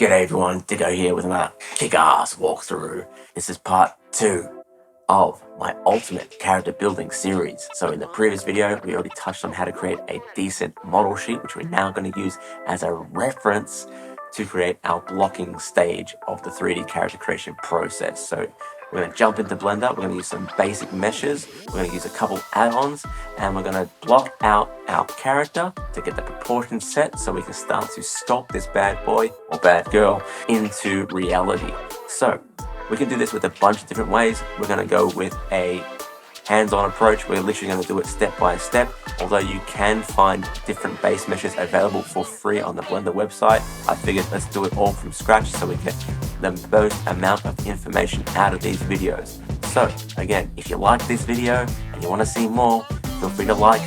G'day everyone, Dikko here with another kick-ass walkthrough. This is part 2 of my ultimate character building series. So in the previous video, we already touched on how to create a decent model sheet, which we're now going to use as a reference to create our blocking stage of the 3D character creation process. So we're going to jump into Blender, we're going to use some basic meshes, we're going to use a couple add-ons, and we're going to block out our character to get the proportions set so we can start to sculpt this bad boy or bad girl into reality. So we can do this with a bunch of different ways. We're going to go with a hands-on approach. We're literally going to do it step by step, although you can find different base meshes available for free on the Blender website. I figured let's do it all from scratch so we get the most amount of information out of these videos. So again, if you like this video and you want to see more, feel free to like,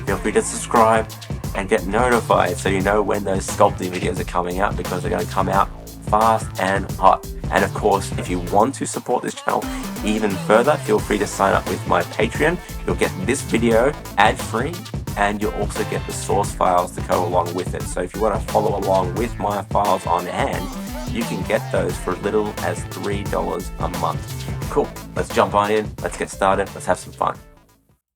feel free to subscribe, and get notified so you know when those sculpting videos are coming out, because they're going to come out fast and hot. And of course, if you want to support this channel even further, feel free to sign up with my Patreon. You'll get this video ad-free, and you'll also get the source files to go along with it. So if you want to follow along with my files on hand, you can get those for as little as $3 a month. Cool, let's jump on in, let's get started, let's have some fun.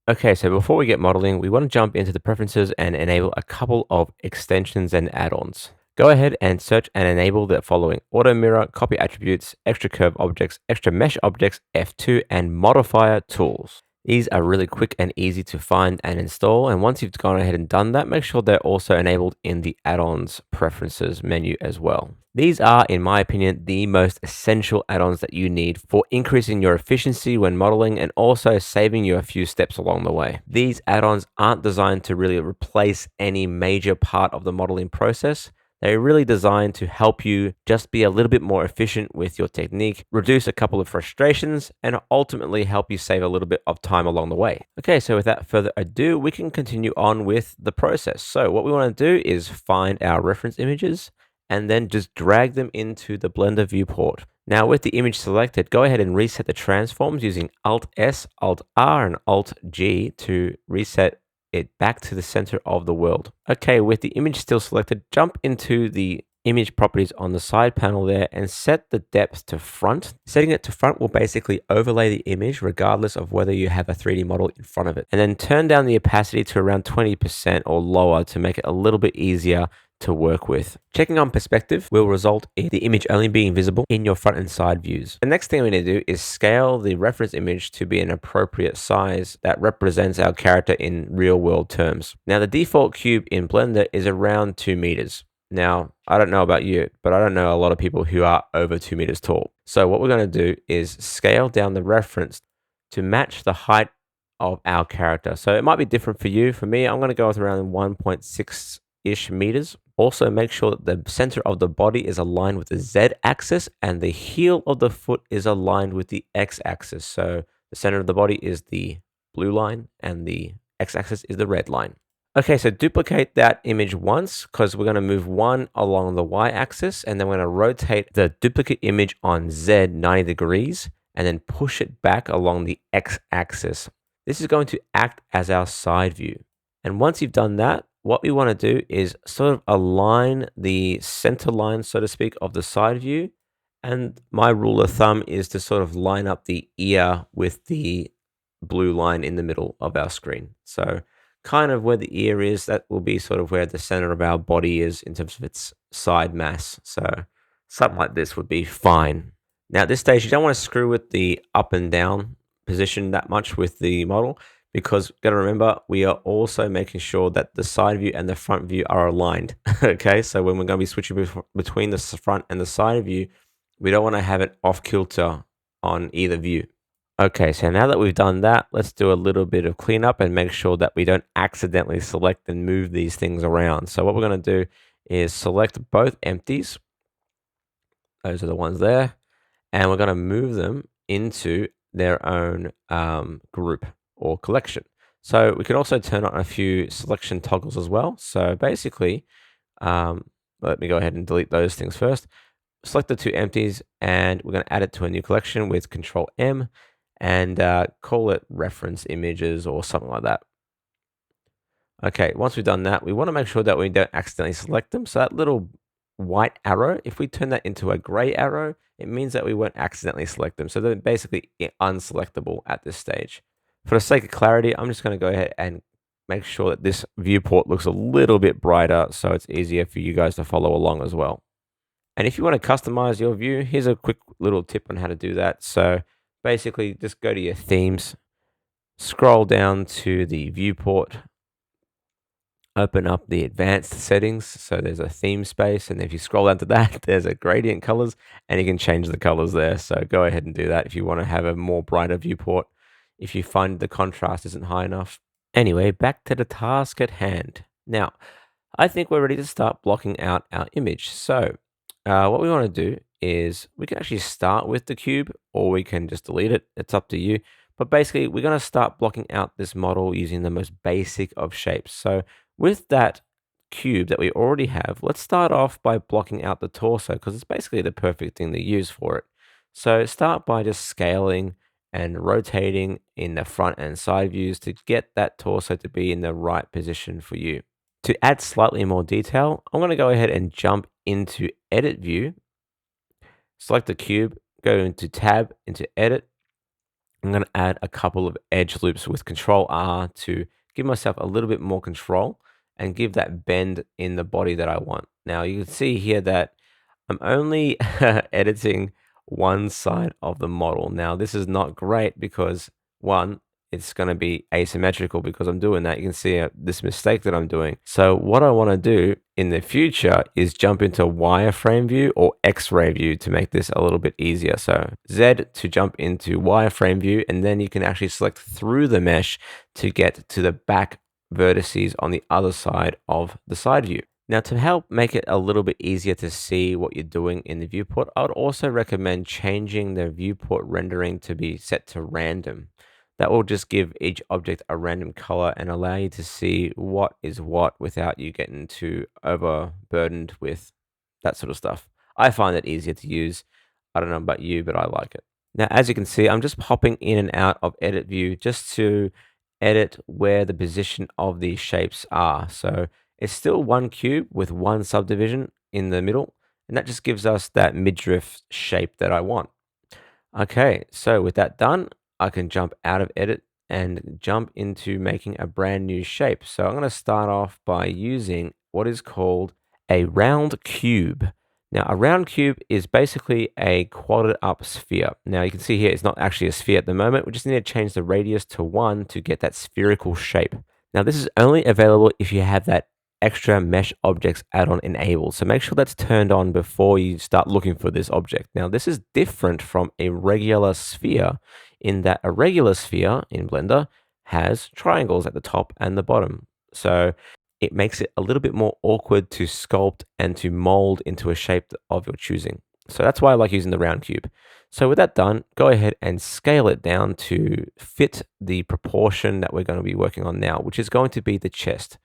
Okay, so before we get modeling, we want to jump into the preferences and enable a couple of extensions and add-ons. Go ahead and search and enable the following: auto mirror, copy attributes, extra curve objects, extra mesh objects, F2, and modifier tools. These are really quick and easy to find and install, and once you've gone ahead and done that, make sure they're also enabled in the add-ons preferences menu as well. These are, in my opinion, the most essential add-ons that you need for increasing your efficiency when modeling and also saving you a few steps along the way. These add-ons aren't designed to really replace any major part of the modeling process. They're really designed to help you just be a little bit more efficient with your technique, reduce a couple of frustrations, and ultimately help you save a little bit of time along the way. Okay, so without further ado, we can continue on with the process. So what we want to do is find our reference images and then just drag them into the Blender viewport. Now with the image selected, go ahead and reset the transforms using Alt-S, Alt-R, and Alt-G to reset it back to the center of the world. Okay, with the image still selected, jump into the image properties on the side panel there and set the depth to front. Setting it to front will basically overlay the image regardless of whether you have a 3D model in front of it. And then turn down the opacity to around 20% or lower to make it a little bit easier to work with. Checking on perspective will result in the image only being visible in your front and side views. The next thing we need to do is scale the reference image to be an appropriate size that represents our character in real world terms. Now the default cube in Blender is around 2 meters. Now, I don't know about you, but I don't know a lot of people who are over 2 meters tall. So what we're going to do is scale down the reference to match the height of our character. So it might be different for you. For me, I'm going to go with around 1.6-ish meters. Also, make sure that the center of the body is aligned with the Z axis and the heel of the foot is aligned with the X axis. So the center of the body is the blue line and the X axis is the red line. Okay, so duplicate that image once because we're going to move one along the Y axis, and then we're going to rotate the duplicate image on Z 90 degrees and then push it back along the X axis. This is going to act as our side view. And once you've done that, what we want to do is sort of align the center line, so to speak, of the side view. And my rule of thumb is to sort of line up the ear with the blue line in the middle of our screen. So kind of where the ear is, that will be sort of where the center of our body is in terms of its side mass. So something like this would be fine. Now at this stage, you don't want to screw with the up and down position that much with the model, because got to remember, we are also making sure that the side view and the front view are aligned. Okay, so when we're going to be switching between the front and the side view, we don't want to have it off kilter on either view. Okay, so now that we've done that, let's do a little bit of cleanup and make sure that we don't accidentally select and move these things around. So what we're going to do is select both empties. Those are the ones there. And we're going to move them into their own group or collection. So we can also turn on a few selection toggles as well. So basically, let me go ahead and delete those things first. Select the two empties and we're going to add it to a new collection with Control M and call it reference images or something like that. Okay, once we've done that, we want to make sure that we don't accidentally select them. So that little white arrow, if we turn that into a gray arrow, it means that we won't accidentally select them. So they're basically unselectable at this stage. For the sake of clarity, I'm just going to go ahead and make sure that this viewport looks a little bit brighter so it's easier for you guys to follow along as well. And if you want to customize your view, here's a quick little tip on how to do that. So basically just go to your themes, scroll down to the viewport, open up the advanced settings. So there's a theme space. And if you scroll down to that, there's a gradient colors and you can change the colors there. So go ahead and do that if you want to have a more brighter viewport, if you find the contrast isn't high enough. Anyway, back to the task at hand. Now, I think we're ready to start blocking out our image. So what we want to do is we can actually start with the cube or we can just delete it. It's up to you. But basically, we're going to start blocking out this model using the most basic of shapes. So with that cube that we already have, let's start off by blocking out the torso because it's basically the perfect thing to use for it. So start by just scaling and rotating in the front and side views to get that torso to be in the right position for you. To add slightly more detail, I'm going to go ahead and jump into Edit View, select the cube, go into Tab, into Edit. I'm going to add a couple of edge loops with Control R to give myself a little bit more control and give that bend in the body that I want. Now you can see here that I'm only editing one side of the model. Now this is not great because one, it's going to be asymmetrical because I'm doing that. You can see this mistake that I'm doing. So what I want to do in the future is jump into wireframe view or X-ray view to make this a little bit easier. So Z to jump into wireframe view, and then you can actually select through the mesh to get to the back vertices on the other side of the side view. Now, to help make it a little bit easier to see what you're doing in the viewport, I would also recommend changing the viewport rendering to be set to random. That will just give each object a random color and allow you to see what is what without you getting too overburdened with that sort of stuff. I find it easier to use. I don't know about you, but I like it. Now, as you can see, I'm just popping in and out of edit view just to edit where the position of these shapes are. So it's still one cube with one subdivision in the middle, and that just gives us that midriff shape that I want. Okay, so with that done, I can jump out of edit and jump into making a brand new shape. So I'm going to start off by using what is called a round cube. Now, a round cube is basically a quadded up sphere. Now, you can see here it's not actually a sphere at the moment. We just need to change the radius to 1 to get that spherical shape. Now, this is only available if you have that extra mesh objects add-on enabled. So make sure that's turned on before you start looking for this object. Now, this is different from a regular sphere in that a regular sphere in Blender has triangles at the top and the bottom. So it makes it a little bit more awkward to sculpt and to mold into a shape of your choosing. So that's why I like using the round cube. So with that done, go ahead and scale it down to fit the proportion that we're going to be working on now, which is going to be the chest.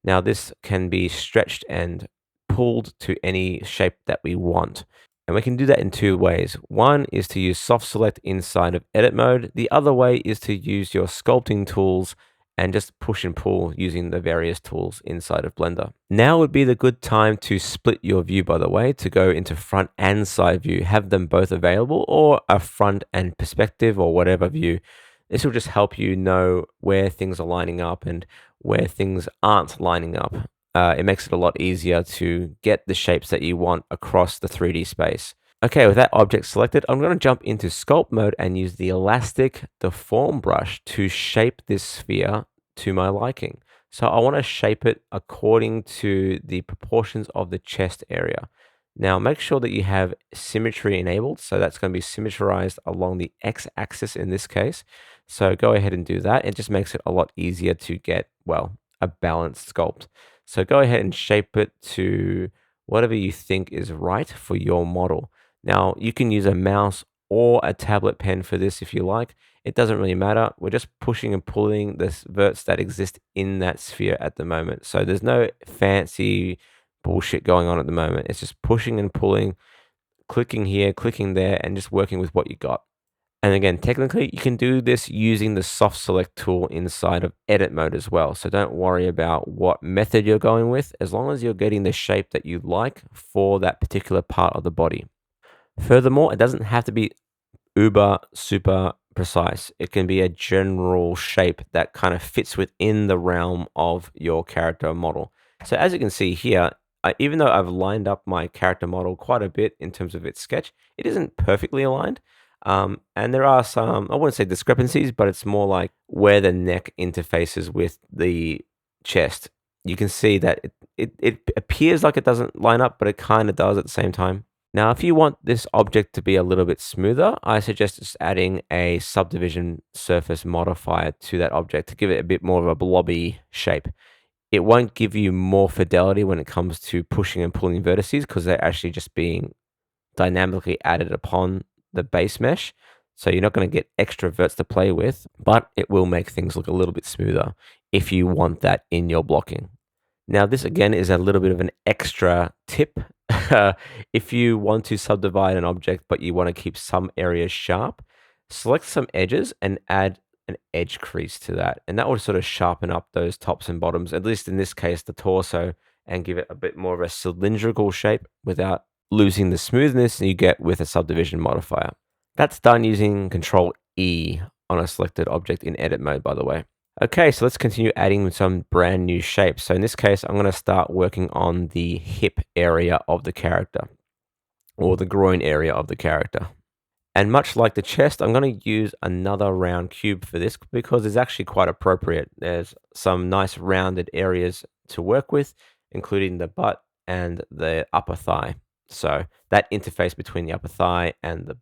Now this can be stretched and pulled to any shape that we want. And we can do that in two ways. One is to use soft select inside of edit mode. The other way is to use your sculpting tools and just push and pull using the various tools inside of Blender. Now would be the good time to split your view, by the way, to go into front and side view, have them both available, or a front and perspective or whatever view. This will just help you know where things are lining up and where things aren't lining up. It makes it a lot easier to get the shapes that you want across the 3D space. Okay, with that object selected, I'm going to jump into sculpt mode and use the elastic deform brush to shape this sphere to my liking. So I want to shape it according to the proportions of the chest area. Now make sure that you have symmetry enabled. So that's going to be symmetrized along the x-axis in this case. So go ahead and do that. It just makes it a lot easier to get, well, a balanced sculpt. So go ahead and shape it to whatever you think is right for your model. Now you can use a mouse or a tablet pen for this if you like. It doesn't really matter. We're just pushing and pulling the verts that exist in that sphere at the moment. So there's no fancy bullshit going on at the moment. It's just pushing and pulling, clicking here, clicking there, and just working with what you got. And again, technically, you can do this using the soft select tool inside of edit mode as well. So don't worry about what method you're going with, as long as you're getting the shape that you like for that particular part of the body. Furthermore, it doesn't have to be uber super precise. It can be a general shape that kind of fits within the realm of your character model. So as you can see here, even though I've lined up my character model quite a bit in terms of its sketch, it isn't perfectly aligned. And there are some, I wouldn't say discrepancies, but it's more like where the neck interfaces with the chest. You can see that it appears like it doesn't line up, but it kind of does at the same time. Now, if you want this object to be a little bit smoother, I suggest just adding a subdivision surface modifier to that object to give it a bit more of a blobby shape. It won't give you more fidelity when it comes to pushing and pulling vertices because they're actually just being dynamically added upon the base mesh. So you're not going to get extra verts to play with, but it will make things look a little bit smoother if you want that in your blocking. Now, this again is a little bit of an extra tip. If you want to subdivide an object, but you want to keep some areas sharp, select some edges and add an edge crease to that. And that will sort of sharpen up those tops and bottoms, at least in this case, the torso, and give it a bit more of a cylindrical shape without losing the smoothness you get with a subdivision modifier. That's done using Control E on a selected object in edit mode, by the way. Okay, so let's continue adding some brand new shapes. So in this case, I'm going to start working on the hip area of the character, or the groin area of the character. And much like the chest, I'm going to use another round cube for this because it's actually quite appropriate. There's some nice rounded areas to work with, including the butt and the upper thigh. So that interface between the upper thigh and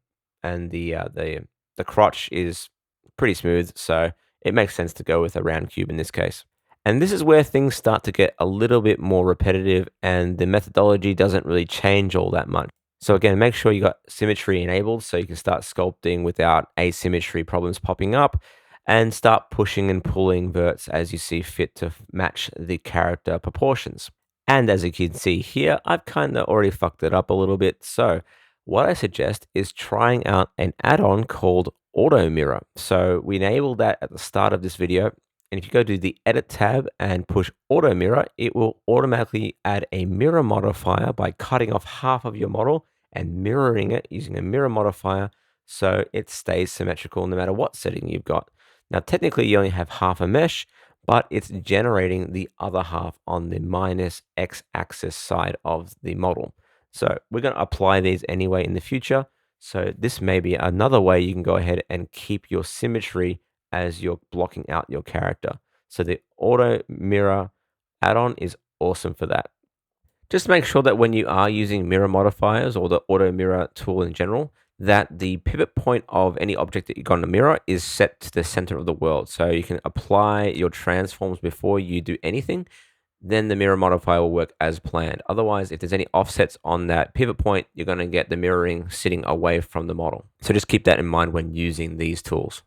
the crotch is pretty smooth. So it makes sense to go with a round cube in this case. And this is where things start to get a little bit more repetitive and the methodology doesn't really change all that much. So again, make sure you got symmetry enabled so you can start sculpting without asymmetry problems popping up and start pushing and pulling verts as you see fit to match the character proportions. And as you can see here, I've kind of already fucked it up a little bit. So what I suggest is trying out an add-on called Auto Mirror. So we enabled that at the start of this video. And if you go to the Edit tab and push Auto Mirror, it will automatically add a mirror modifier by cutting off half of your model and mirroring it using a mirror modifier so it stays symmetrical no matter what setting you've got. Now, technically, you only have half a mesh, but it's generating the other half on the minus x-axis side of the model. So we're going to apply these anyway in the future. So this may be another way you can go ahead and keep your symmetry as you're blocking out your character. So the auto mirror add-on is awesome for that. Just make sure that when you are using mirror modifiers or the auto mirror tool in general, that the pivot point of any object that you're going to mirror is set to the center of the world. So you can apply your transforms before you do anything, then the mirror modifier will work as planned. Otherwise, if there's any offsets on that pivot point, you're going to get the mirroring sitting away from the model. So just keep that in mind when using these tools.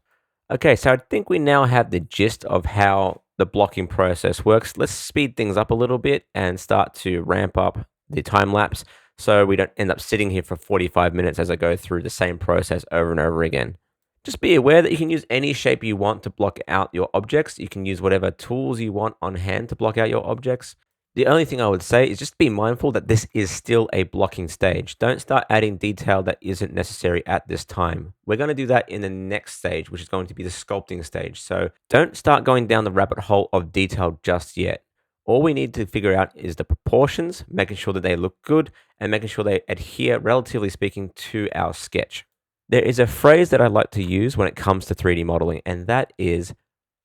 Okay, so I think we now have the gist of how the blocking process works. Let's speed things up a little bit and start to ramp up the time lapse so we don't end up sitting here for 45 minutes as I go through the same process over and over again. Just be aware that you can use any shape you want to block out your objects. You can use whatever tools you want on hand to block out your objects. The only thing I would say is just be mindful that this is still a blocking stage. Don't start adding detail that isn't necessary at this time. We're going to do that in the next stage, which is going to be the sculpting stage. So don't start going down the rabbit hole of detail just yet. All we need to figure out is the proportions, making sure that they look good, and making sure they adhere, relatively speaking, to our sketch. There is a phrase that I like to use when it comes to 3D modeling, and that is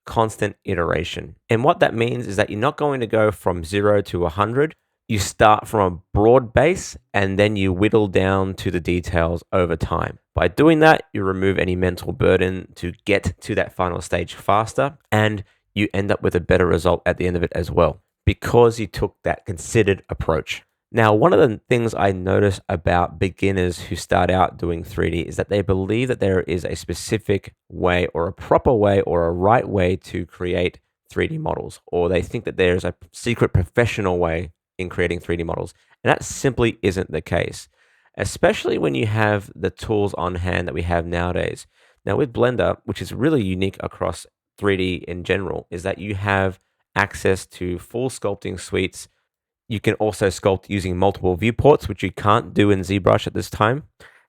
constant iteration. And what that means is that you're not going to go from 0 to 100. You start from a broad base and then you whittle down to the details over time. By doing that, you remove any mental burden to get to that final stage faster, and you end up with a better result at the end of it as well, because you took that considered approach. Now, one of the things I notice about beginners who start out doing 3D is that they believe that there is a specific way or a proper way or a right way to create 3D models, or they think that there's a secret professional way in creating 3D models. And that simply isn't the case, especially when you have the tools on hand that we have nowadays. Now with Blender, which is really unique across 3D in general, is that you have access to full sculpting suites. You can also sculpt using multiple viewports, which you can't do in ZBrush at this time.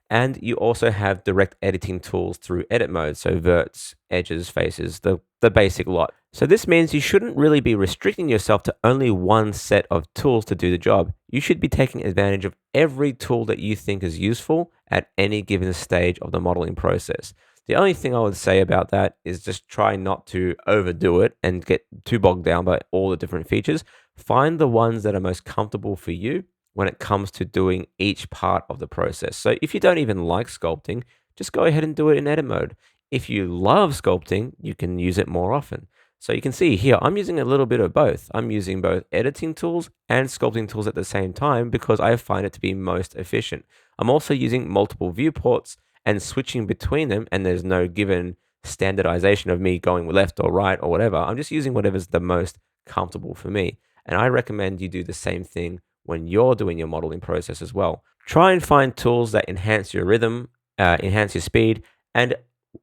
And you also have direct editing tools through edit mode, so verts, edges, faces, the basic lot. So this means you shouldn't really be restricting yourself to only one set of tools to do the job. You should be taking advantage of every tool that you think is useful at any given stage of the modeling process. The only thing I would say about that is just try not to overdo it and get too bogged down by all the different features. Find the ones that are most comfortable for you when it comes to doing each part of the process. So if you don't even like sculpting, just go ahead and do it in edit mode. If you love sculpting, you can use it more often. So you can see here, I'm using a little bit of both. I'm using both editing tools and sculpting tools at the same time because I find it to be most efficient. I'm also using multiple viewports and switching between them, and there's no given standardization of me going left or right or whatever. I'm just using whatever's the most comfortable for me. And I recommend you do the same thing when you're doing your modeling process as well. Try and find tools that enhance your rhythm, enhance your speed, and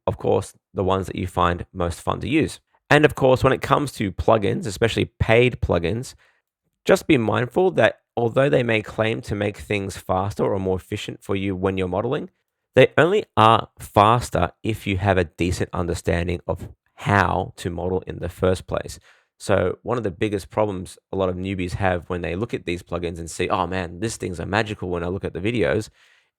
of course, the ones that you find most fun to use. And of course, when it comes to plugins, especially paid plugins, just be mindful that although they may claim to make things faster or more efficient for you when you're modeling, they only are faster if you have a decent understanding of how to model in the first place. So one of the biggest problems a lot of newbies have when they look at these plugins and see, oh man, these things are magical when I look at the videos,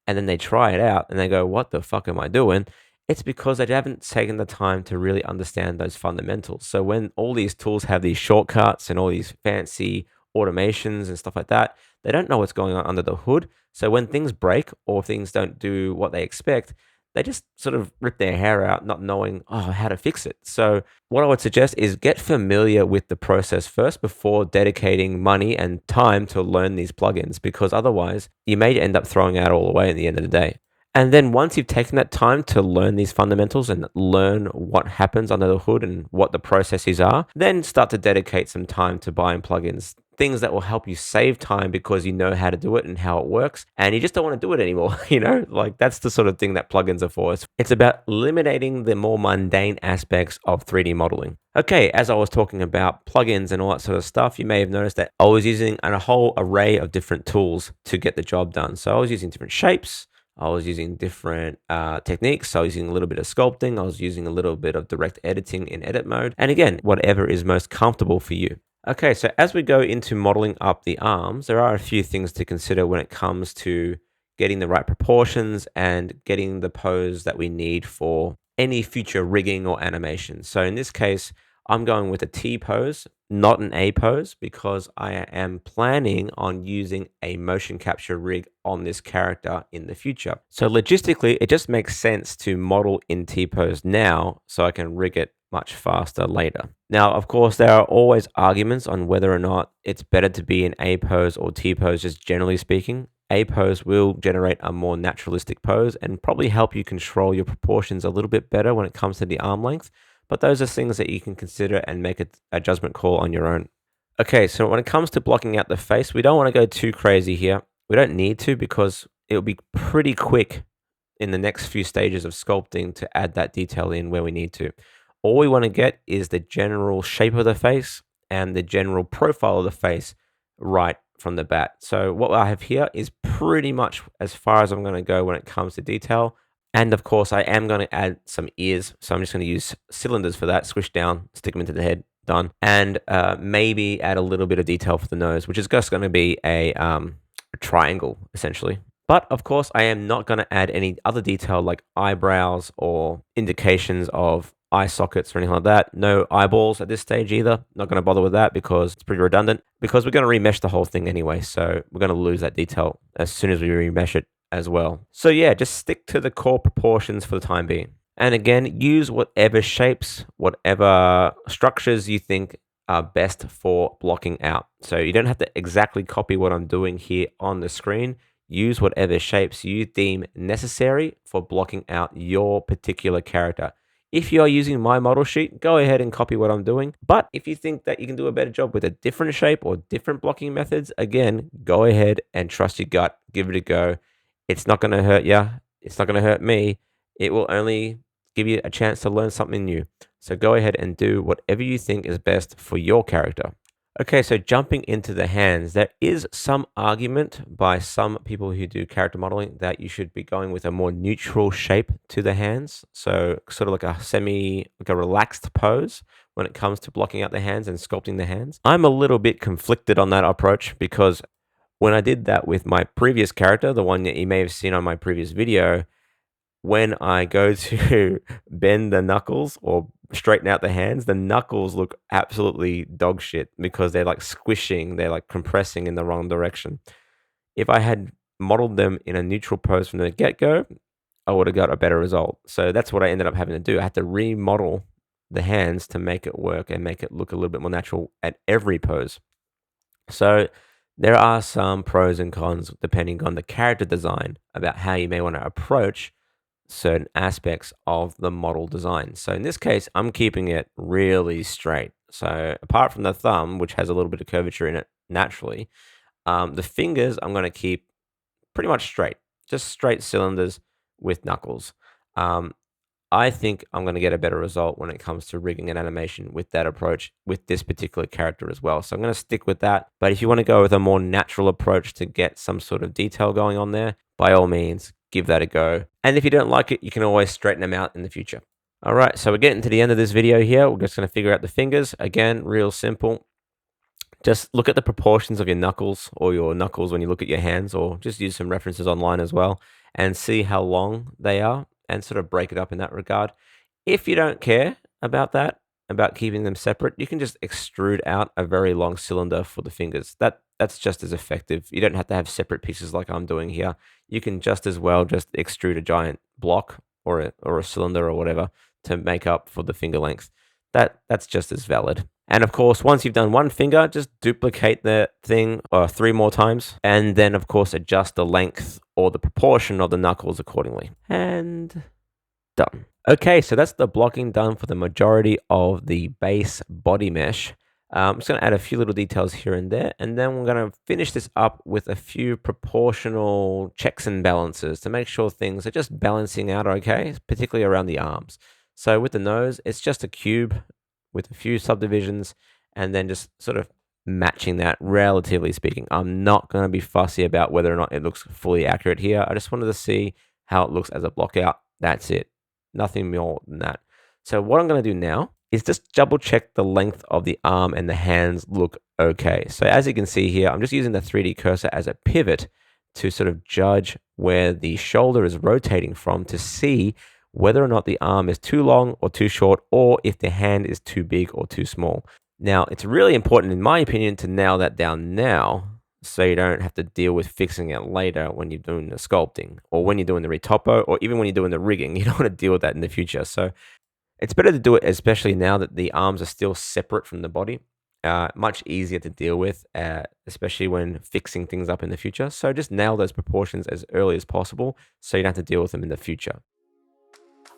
and then they try it out and they go, what the fuck am I doing? It's because they haven't taken the time to really understand those fundamentals. So when all these tools have these shortcuts and all these fancy automations and stuff like that, they don't know what's going on under the hood. So when things break or things don't do what they expect, they just sort of rip their hair out, not knowing how to fix it. So what I would suggest is get familiar with the process first before dedicating money and time to learn these plugins, because otherwise you may end up throwing out all away at the end of the day. And then once you've taken that time to learn these fundamentals and learn what happens under the hood and what the processes are, then start to dedicate some time to buying plugins, things that will help you save time because you know how to do it and how it works, and you just don't want to do it anymore. Like that's the sort of thing that plugins are for. It's about eliminating the more mundane aspects of 3D modeling. Okay, as I was talking about plugins and all that sort of stuff, you may have noticed that I was using a whole array of different tools to get the job done. So I was using different shapes, I was using different techniques. So I was using a little bit of sculpting. I was using a little bit of direct editing in edit mode. And again, whatever is most comfortable for you. Okay, so as we go into modeling up the arms, there are a few things to consider when it comes to getting the right proportions and getting the pose that we need for any future rigging or animation. So in this case, I'm going with a T pose, not an A pose, because I am planning on using a motion capture rig on this character in the future. So logistically, it just makes sense to model in T pose now so I can rig it much faster later. Now, of course, there are always arguments on whether or not it's better to be in A pose or T pose, just generally speaking. A pose will generate a more naturalistic pose and probably help you control your proportions a little bit better when it comes to the arm length. But those are things that you can consider and make a judgment call on your own. Okay, so when it comes to blocking out the face, we don't want to go too crazy here. We don't need to, because it'll be pretty quick in the next few stages of sculpting to add that detail in where we need to. All we want to get is the general shape of the face and the general profile of the face right from the bat. So what I have here is pretty much as far as I'm going to go when it comes to detail. And of course, I am going to add some ears. So I'm just going to use cylinders for that, squish down, stick them into the head, done. And maybe add a little bit of detail for the nose, which is just going to be a triangle, essentially. But of course, I am not going to add any other detail like eyebrows or indications of eye sockets or anything like that. No eyeballs at this stage either. Not going to bother with that because it's pretty redundant, because we're going to remesh the whole thing anyway. So we're going to lose that detail as soon as we remesh it as well. So yeah, just stick to the core proportions for the time being. And again, use whatever shapes, whatever structures you think are best for blocking out. So you don't have to exactly copy what I'm doing here on the screen. Use whatever shapes you deem necessary for blocking out your particular character. If you are using my model sheet, go ahead and copy what I'm doing. But if you think that you can do a better job with a different shape or different blocking methods, again, go ahead and trust your gut. Give it a go. It's not going to hurt you. It's not going to hurt me. It will only give you a chance to learn something new. So go ahead and do whatever you think is best for your character. Okay, so jumping into the hands, there is some argument by some people who do character modeling that you should be going with a more neutral shape to the hands. So sort of like a relaxed pose when it comes to blocking out the hands and sculpting the hands. I'm a little bit conflicted on that approach because when I did that with my previous character, the one that you may have seen on my previous video, when I go to bend the knuckles or straighten out the hands, the knuckles look absolutely dog shit because they're like squishing, they're like compressing in the wrong direction. If I had modeled them in a neutral pose from the get-go, I would have got a better result. So that's what I ended up having to do. I had to remodel the hands to make it work and make it look a little bit more natural at every pose. So there are some pros and cons depending on the character design about how you may want to approach certain aspects of the model design. So in this case, I'm keeping it really straight. So apart from the thumb, which has a little bit of curvature in it naturally, the fingers I'm going to keep pretty much straight, just straight cylinders with knuckles. I think I'm going to get a better result when it comes to rigging an animation with that approach with this particular character as well. So I'm going to stick with that. But if you want to go with a more natural approach to get some sort of detail going on there, by all means, give that a go. And if you don't like it, you can always straighten them out in the future. All right, so we're getting to the end of this video here. We're just going to figure out the fingers. Again, real simple. Just look at the proportions of your knuckles or your knuckles when you look at your hands, or just use some references online as well and see how long they are and sort of break it up in that regard. If you don't care about that, about keeping them separate, you can just extrude out a very long cylinder for the fingers. That's just as effective. You don't have to have separate pieces like I'm doing here. You can just as well just extrude a giant block or a cylinder or whatever to make up for the finger length. That's just as valid. And of course, once you've done one finger, just duplicate the thing 3 more times. And then, of course, adjust the length or the proportion of the knuckles accordingly. And done. Okay, so that's the blocking done for the majority of the base body mesh. I'm just going to add a few little details here and there. And then we're going to finish this up with a few proportional checks and balances to make sure things are just balancing out okay, particularly around the arms. So with the nose, it's just a cube with a few subdivisions and then just sort of matching that, relatively speaking. I'm not going to be fussy about whether or not it looks fully accurate here. I just wanted to see how it looks as a block out. That's it. Nothing more than that. So what I'm going to do now is just double check the length of the arm and the hands look okay. So as you can see here, I'm just using the 3D cursor as a pivot to sort of judge where the shoulder is rotating from to see whether or not the arm is too long or too short, or if the hand is too big or too small. Now, it's really important, in my opinion, to nail that down now so you don't have to deal with fixing it later when you're doing the sculpting or when you're doing the retopo or even when you're doing the rigging. You don't want to deal with that in the future. So it's better to do it, especially now that the arms are still separate from the body. Much easier to deal with, especially when fixing things up in the future. So just nail those proportions as early as possible so you don't have to deal with them in the future.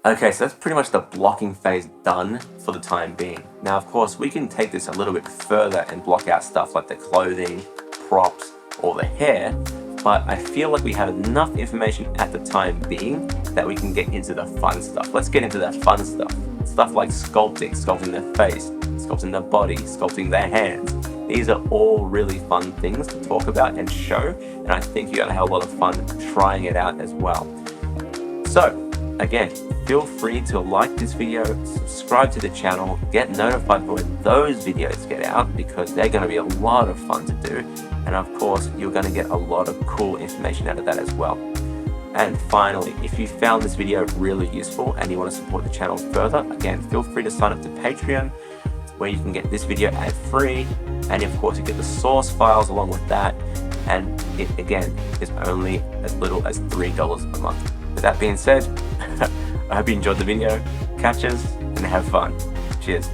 Okay, so that's pretty much the blocking phase done for the time being. Now, of course, we can take this a little bit further and block out stuff like the clothing, props, or the hair, but I feel like we have enough information at the time being that we can get into the fun stuff. Let's get into that fun stuff. Stuff like sculpting their face, sculpting their body, sculpting their hands. These are all really fun things to talk about and show, and I think you're gonna have a lot of fun trying it out as well. So, again, feel free to like this video, subscribe to the channel, get notified when those videos get out because they're going to be a lot of fun to do. And of course, you're going to get a lot of cool information out of that as well. And finally, if you found this video really useful and you want to support the channel further, again, feel free to sign up to Patreon where you can get this video ad-free. And of course, you get the source files along with that. And it, again, is only as little as $3 a month. With that being said, I hope you enjoyed the video, catches, and have fun. Cheers.